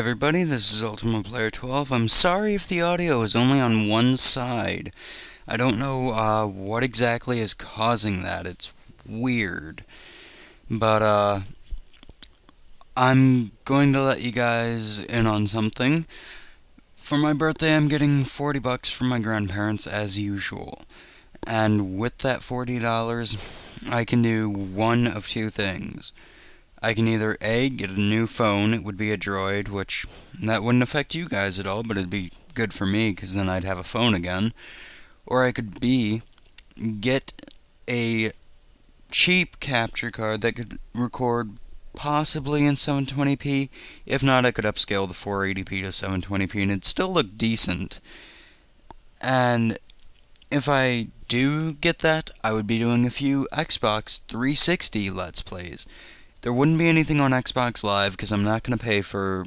everybody, this is Ultimate Player 12. I'm sorry if the audio is only on one side. I don't know what exactly is causing that. It's weird. But I'm going to let you guys in on something. For my birthday, I'm getting $40 from my grandparents as usual. And with that $40, I can do one of two things. I can either A, get a new phone, it would be a Droid, which that wouldn't affect you guys at all, but it'd be good for me, because then I'd have a phone again. Or I could B, get a cheap capture card that could record possibly in 720p. If not, I could upscale the 480p to 720p, and it'd still look decent. And if I do get that, I would be doing a few Xbox 360 Let's Plays. There wouldn't be anything on Xbox Live because I'm not going to pay for,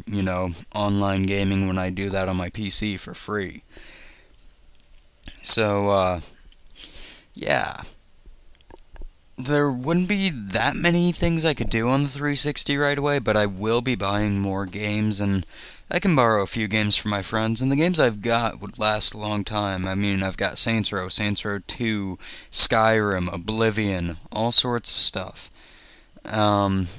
online gaming when I do that on my PC for free. So, yeah. There wouldn't be that many things I could do on the 360 right away, but I will be buying more games, and I can borrow a few games from my friends, and the games I've got would last a long time. I mean, I've got Saints Row 2, Skyrim, Oblivion, all sorts of stuff. And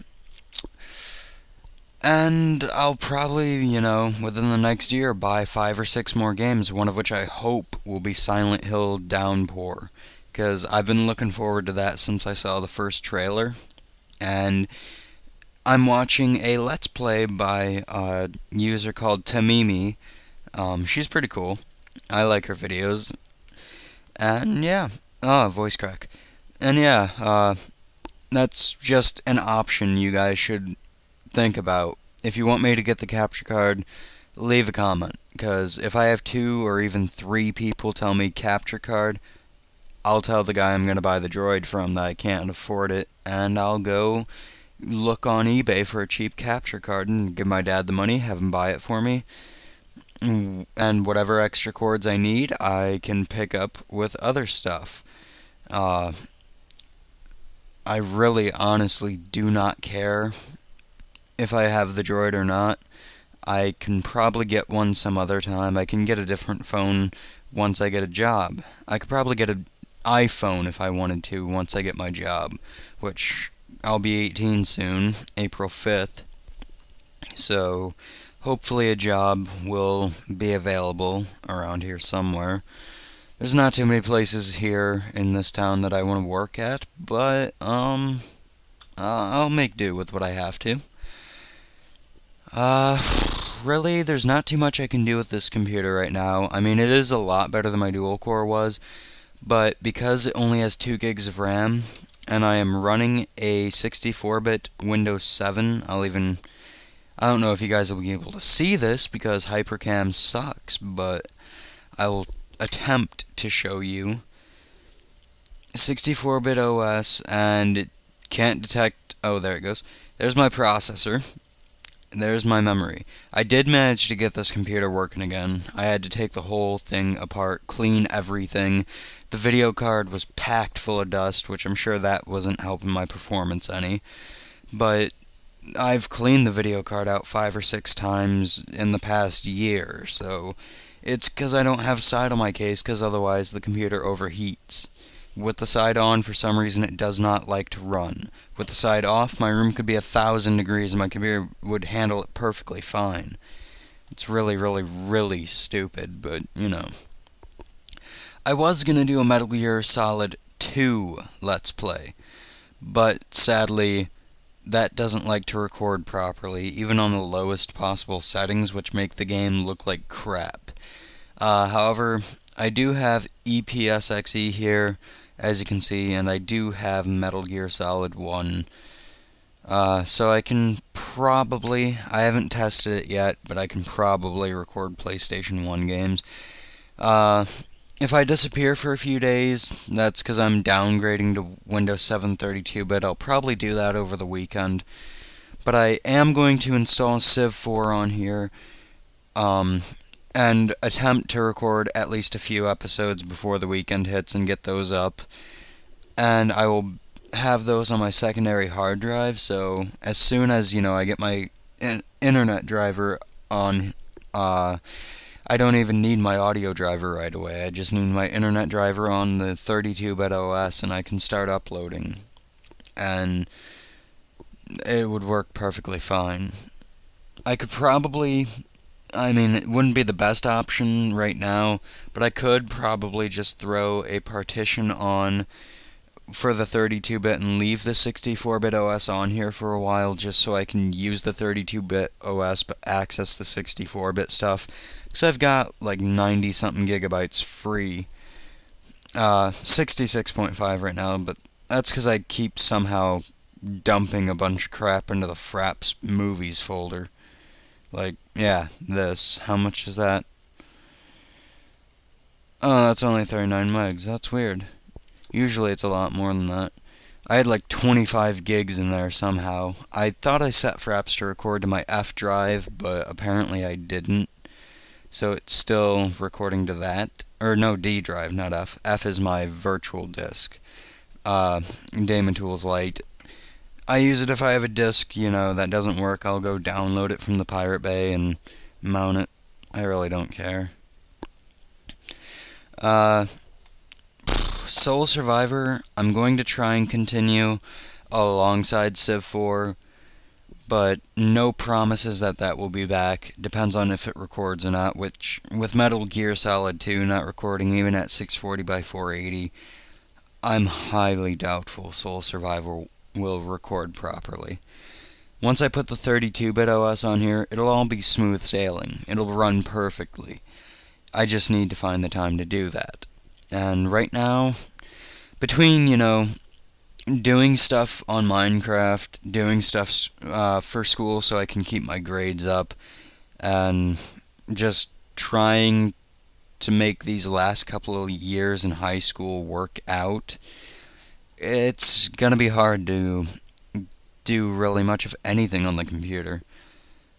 I'll probably, within the next year buy 5 or 6 more games, one of which I hope will be Silent Hill Downpour, because I've been looking forward to that since I saw the first trailer, and I'm watching a Let's Play by a user called Tamimi. She's pretty cool. I like her videos, and yeah, voice crack, and yeah, that's just an option you guys should think about. If you want me to get the capture card, leave a comment, because if I have 2 or even 3 people tell me capture card, I'll tell the guy I'm going to buy the Droid from that I can't afford it, and I'll go look on eBay for a cheap capture card and give my dad the money, have him buy it for me, and whatever extra cords I need, I can pick up with other stuff. I really honestly do not care if I have the Droid or not. I can probably get one some other time. I can get a different phone once I get a job. I could probably get an iPhone if I wanted to once I get my job, which I'll be 18 soon, April 5th. So hopefully a job will be available around here somewhere. There's not too many places here in this town that I want to work at, but I'll make do with what I have to. Really, there's not too much I can do with this computer right now. I mean, it is a lot better than my dual-core was, but because it only has 2 gigs of RAM, and I am running a 64-bit Windows 7, I don't know if you guys will be able to see this because HyperCam sucks, but I will attempt to show you 64-bit OS, and it can't detect. Oh, there it goes. There's my processor. There's my memory. I did manage to get this computer working again. I had to take the whole thing apart, clean everything. The video card was packed full of dust, which I'm sure that wasn't helping my performance any. But I've cleaned the video card out 5 or 6 times in the past year, so it's because I don't have side on my case, because otherwise the computer overheats. With the side on, for some reason, it does not like to run. With the side off, my room could be 1,000 degrees and my computer would handle it perfectly fine. It's really, really, really stupid, but, I was going to do a Metal Gear Solid 2 Let's Play, but sadly, that doesn't like to record properly, even on the lowest possible settings, which make the game look like crap. However, I do have EPSXE here, as you can see, and I do have Metal Gear Solid 1. So I can probably, I haven't tested it yet, but I can probably record PlayStation 1 games. If I disappear for a few days, that's because I'm downgrading to Windows 7 32-bit. I'll probably do that over the weekend. But I am going to install Civ 4 on here, and attempt to record at least a few episodes before the weekend hits and get those up. And I will have those on my secondary hard drive, so as soon as, I get my internet driver on, I don't even need my audio driver right away. I just need my internet driver on the 32-bit OS and I can start uploading. And it would work perfectly fine. I could probably, it wouldn't be the best option right now, but I could probably just throw a partition on for the 32-bit and leave the 64-bit OS on here for a while just so I can use the 32-bit OS but access the 64-bit stuff. Because I've got like 90-something gigabytes free. 66.5 right now, but that's because I keep somehow dumping a bunch of crap into the Fraps Movies folder. Like, yeah, this. How much is that? Oh, that's only 39 megs. That's weird. Usually it's a lot more than that. I had like 25 gigs in there somehow. I thought I set Fraps to record to my F drive, but apparently I didn't. So it's still recording to that. Or no, D drive, not F. F is my virtual disk. Daemon Tools Lite. I use it if I have a disk, that doesn't work. I'll go download it from the Pirate Bay and mount it. I really don't care. Soul Survivor, I'm going to try and continue alongside Civ 4, but no promises that will be back. Depends on if it records or not, which, with Metal Gear Solid 2 not recording even at 640 by 480, I'm highly doubtful Soul Survivor will record properly. Once I put the 32-bit OS on here, it'll all be smooth sailing. It'll run perfectly. I just need to find the time to do that. And right now, between, doing stuff on Minecraft, doing stuff for school so I can keep my grades up, and just trying to make these last couple of years in high school work out, it's gonna be hard to do really much of anything on the computer.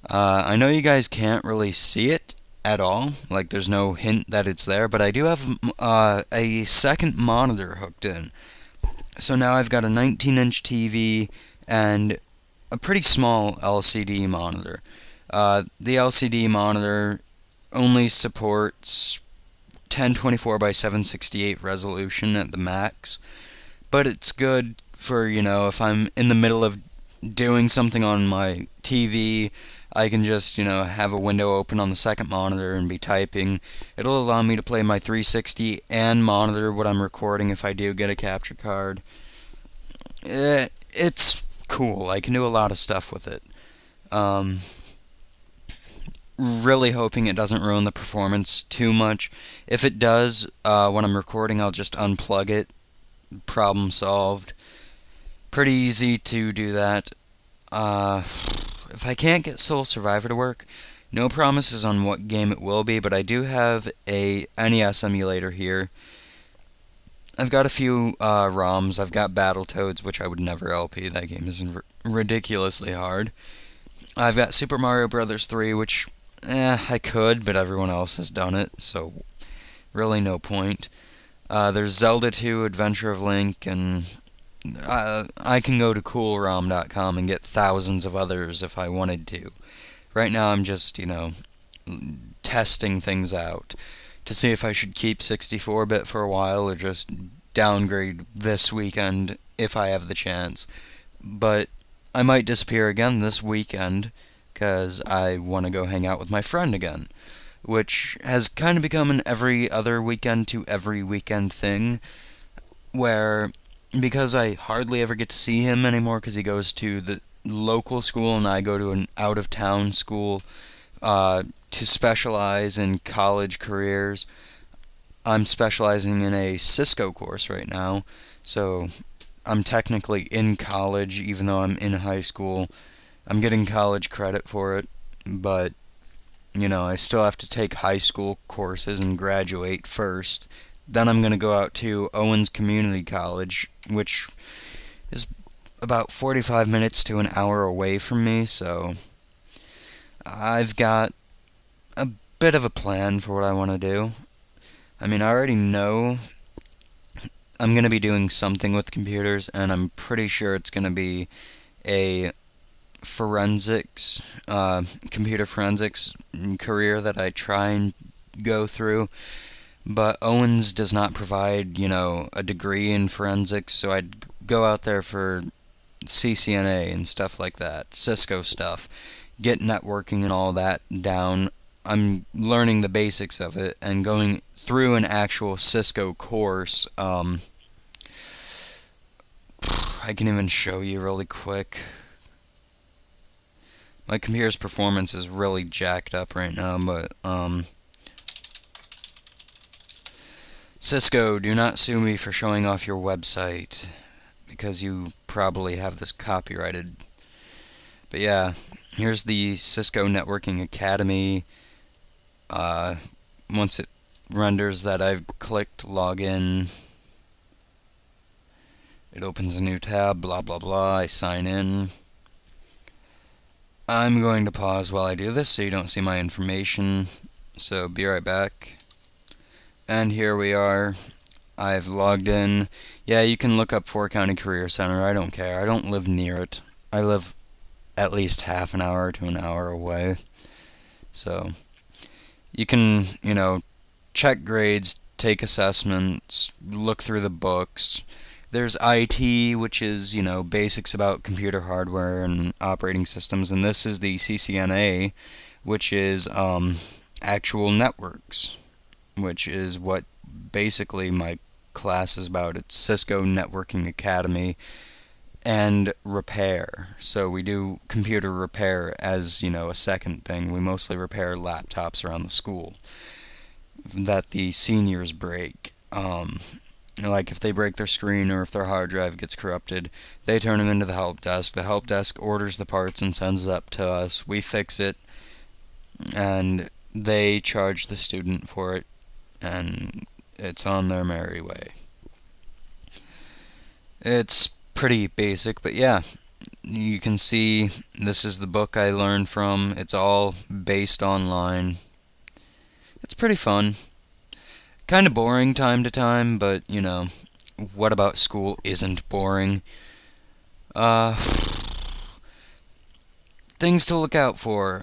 I know you guys can't really see it at all, like there's no hint that it's there, but I do have a second monitor hooked in. So now I've got a 19-inch TV and a pretty small LCD monitor. The LCD monitor only supports 1024 by 768 resolution at the max, but it's good for, if I'm in the middle of doing something on my TV, I can just, have a window open on the second monitor and be typing. It'll allow me to play my 360 and monitor what I'm recording if I do get a capture card. It's cool. I can do a lot of stuff with it. Really hoping it doesn't ruin the performance too much. If it does, when I'm recording, I'll just unplug it. Problem solved. Pretty easy to do that. If I can't get Soul Survivor to work, no promises on what game it will be, but I do have a NES emulator here. I've got a few ROMs. I've got Battletoads, which I would never LP. That game is ridiculously hard. I've got Super Mario Bros. 3, which, I could, but everyone else has done it, so really no point. There's Zelda 2, Adventure of Link, and I can go to coolrom.com and get thousands of others if I wanted to. Right now I'm just, testing things out to see if I should keep 64-bit for a while or just downgrade this weekend if I have the chance. But I might disappear again this weekend because I want to go hang out with my friend again, which has kind of become an every other weekend to every weekend thing, where because I hardly ever get to see him anymore because he goes to the local school and I go to an out-of-town school to specialize in college careers. I'm specializing in a Cisco course right now, so I'm technically in college even though I'm in high school. I'm getting college credit for it, but, I still have to take high school courses and graduate first. Then I'm going to go out to Owens Community College, which is about 45 minutes to an hour away from me, so I've got a bit of a plan for what I want to do. I already know I'm going to be doing something with computers, and I'm pretty sure it's going to be a forensics, computer forensics career that I try and go through. But Owens does not provide, a degree in forensics, so I'd go out there for CCNA and stuff like that, Cisco stuff, get networking and all that down. I'm learning the basics of it and going through an actual Cisco course. I can even show you really quick. My computer's performance is really jacked up right now, but Cisco, do not sue me for showing off your website, because you probably have this copyrighted. But yeah, here's the Cisco Networking Academy. Once it renders that I've clicked login, it opens a new tab, blah blah blah, I sign in. I'm going to pause while I do this so you don't see my information, so be right back. And here we are. I've logged in. Yeah, you can look up Fort County Career Center. I don't care. I don't live near it. I live at least half an hour to an hour away. So, you can, check grades, take assessments, look through the books. There's IT, which is, basics about computer hardware and operating systems. And this is the CCNA, which is actual networks, which is what basically my class is about. It's Cisco Networking Academy and repair. So we do computer repair as, a second thing. We mostly repair laptops around the school that the seniors break. Like if they break their screen or if their hard drive gets corrupted, they turn them into the help desk. The help desk orders the parts and sends it up to us. We fix it, and they charge the student for it, and it's on their merry way. It's pretty basic, but yeah, you can see this is the book I learned from. It's all based online. It's pretty fun. Kind of boring time to time, but, what about school isn't boring? Things to look out for.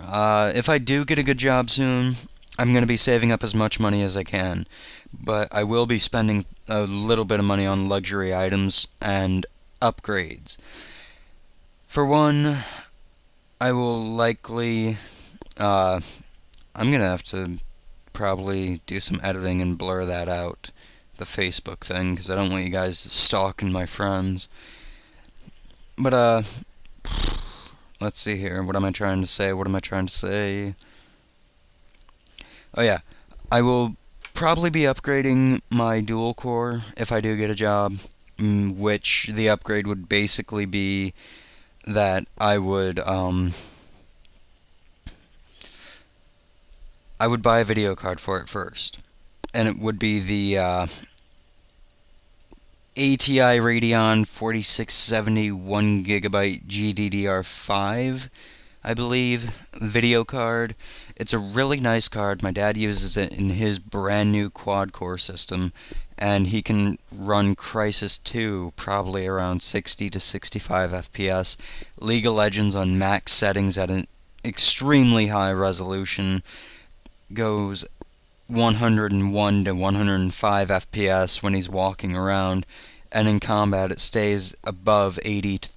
If I do get a good job soon, I'm going to be saving up as much money as I can. But I will be spending a little bit of money on luxury items and upgrades. For one, I will likely... I'm going to have to probably do some editing and blur that out, the Facebook thing, because I don't want you guys stalking my friends. But, let's see here. What am I trying to say? Oh yeah, I will probably be upgrading my dual core if I do get a job, which the upgrade would basically be that I would buy a video card for it first, and it would be the ATI Radeon 4670 1GB GDDR5, I believe, video card. It's a really nice card. My dad uses it in his brand new quad-core system, and he can run Crysis 2 probably around 60 to 65 FPS. League of Legends on max settings at an extremely high resolution. Goes 101 to 105 FPS when he's walking around, and in combat it stays above 82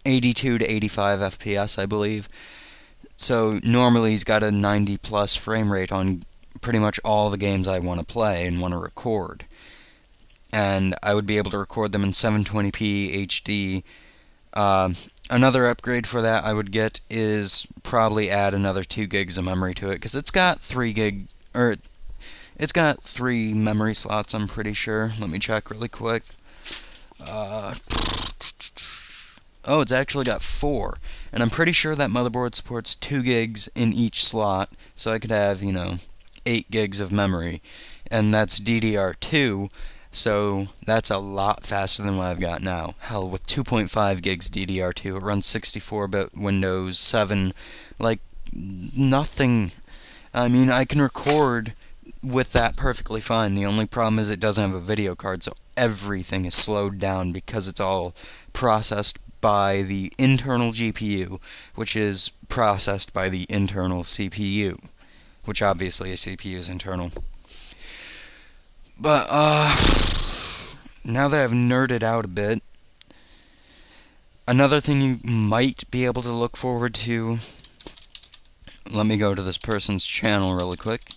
to 85 FPS, I believe. So normally he's got a 90 plus frame rate on pretty much all the games I want to play and want to record. And I would be able to record them in 720p HD. Another upgrade for that I would get is probably add another 2 gigs of memory to it, because it's got 3 memory slots, I'm pretty sure. Let me check really quick. Oh, it's actually got 4, and I'm pretty sure that motherboard supports 2 gigs in each slot, so I could have, 8 gigs of memory, and that's DDR2. So that's a lot faster than what I've got now. Hell, with 2.5 gigs DDR2, it runs 64-bit Windows 7 like nothing. I mean, I can record with that perfectly fine. The only problem is it doesn't have a video card, so everything is slowed down because it's all processed by the internal GPU, which is processed by the internal CPU, which obviously a CPU is internal. But, now that I've nerded out a bit, another thing you might be able to look forward to, let me go to this person's channel really quick,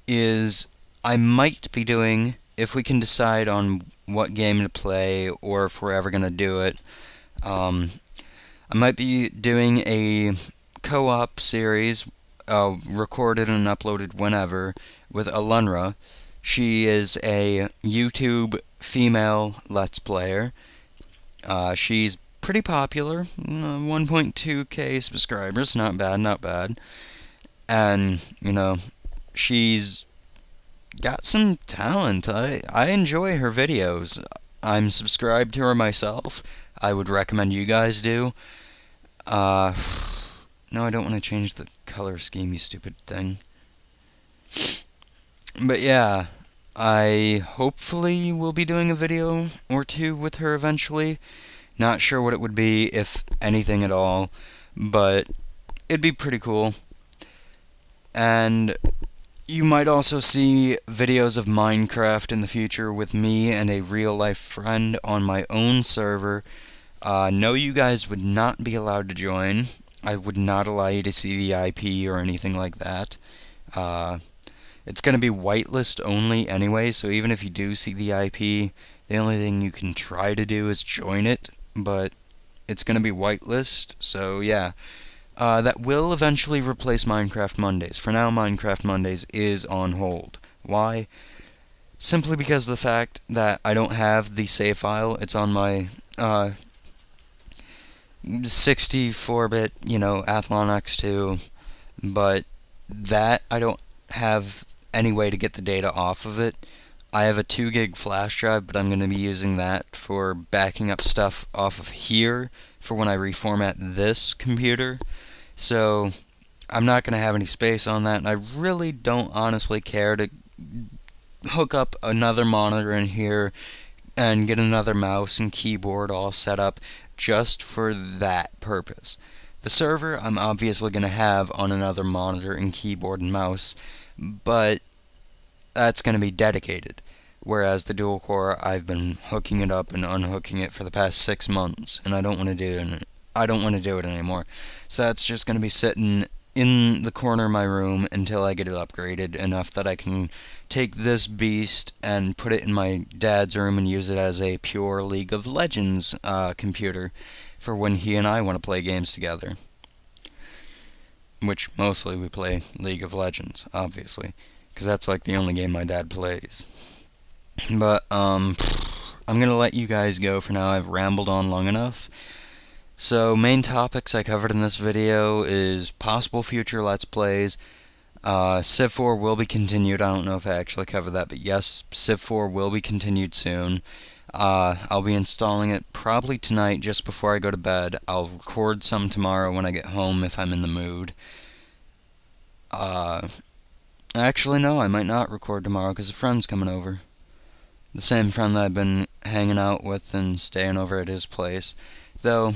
is I might be doing, if we can decide on what game to play or if we're ever going to do it, I might be doing a co-op series, recorded and uploaded whenever, with Alunra. She is a YouTube female Let's Player. She's pretty popular, 1.2k subscribers, not bad, not bad. And, you know, she's got some talent. I enjoy her videos. I'm subscribed to her myself. I would recommend you guys do. No, I don't want to change the color scheme, you stupid thing. But yeah, I hopefully will be doing a video or two with her eventually. Not sure what it would be, if anything at all, but it'd be pretty cool. And you might also see videos of Minecraft in the future with me and a real-life friend on my own server. No, you guys would not be allowed to join. I would not allow you to see the IP or anything like that. It's going to be whitelist only anyway, so even if you do see the IP, the only thing you can try to do is join it, but it's going to be whitelist, so yeah. That will eventually replace Minecraft Mondays. For now, Minecraft Mondays is on hold. Why? Simply because of the fact that I don't have the save file. It's on my 64-bit, Athlon X2, but that I don't have any way to get the data off of it. I have a 2 gig flash drive, but I'm going to be using that for backing up stuff off of here for when I reformat this computer. So I'm not going to have any space on that, and I really don't honestly care to hook up another monitor in here and get another mouse and keyboard all set up just for that purpose. The server I'm obviously going to have on another monitor and keyboard and mouse, but that's going to be dedicated. Whereas the dual core, I've been hooking it up and unhooking it for the past 6 months, and I don't want to do it anymore. So that's just going to be sitting in the corner of my room until I get it upgraded enough that I can take this beast and put it in my dad's room and use it as a pure League of Legends computer for when he and I want to play games together. Which mostly we play League of Legends, obviously, because that's like the only game my dad plays. But I'm going to let you guys go for now. I've rambled on long enough. So, main topics I covered in this video is possible future Let's Plays. Civ 4 will be continued. I don't know if I actually covered that, but yes, Civ 4 will be continued soon. I'll be installing it probably tonight just before I go to bed. I'll record some tomorrow when I get home if I'm in the mood. Actually, no, I might not record tomorrow because a friend's coming over. The same friend that I've been hanging out with and staying over at his place. Though,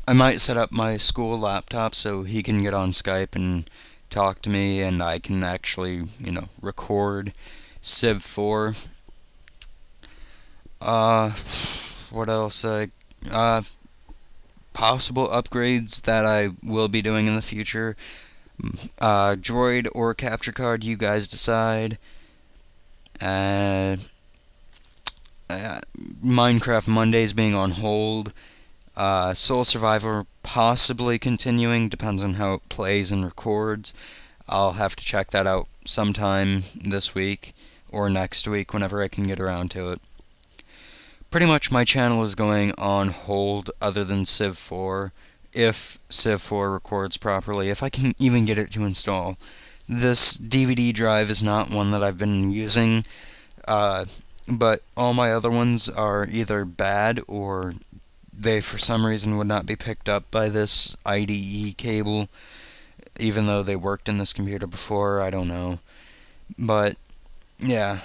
I might set up my school laptop so he can get on Skype and talk to me, and I can actually, record Civ 4. What else? Possible upgrades that I will be doing in the future. Droid or capture card, you guys decide. Minecraft Mondays being on hold. Soul Survivor possibly continuing, depends on how it plays and records. I'll have to check that out sometime this week or next week whenever I can get around to it. Pretty much my channel is going on hold other than Civ 4, if Civ 4 records properly, if I can even get it to install. This DVD drive is not one that I've been using, but all my other ones are either bad or they for some reason would not be picked up by this IDE cable, even though they worked in this computer before. I don't know. But yeah,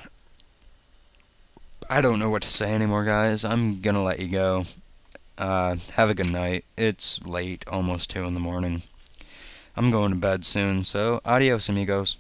I don't know what to say anymore, guys. I'm gonna let you go. Have a good night. It's late, almost 2 in the morning. I'm going to bed soon, so adios, amigos.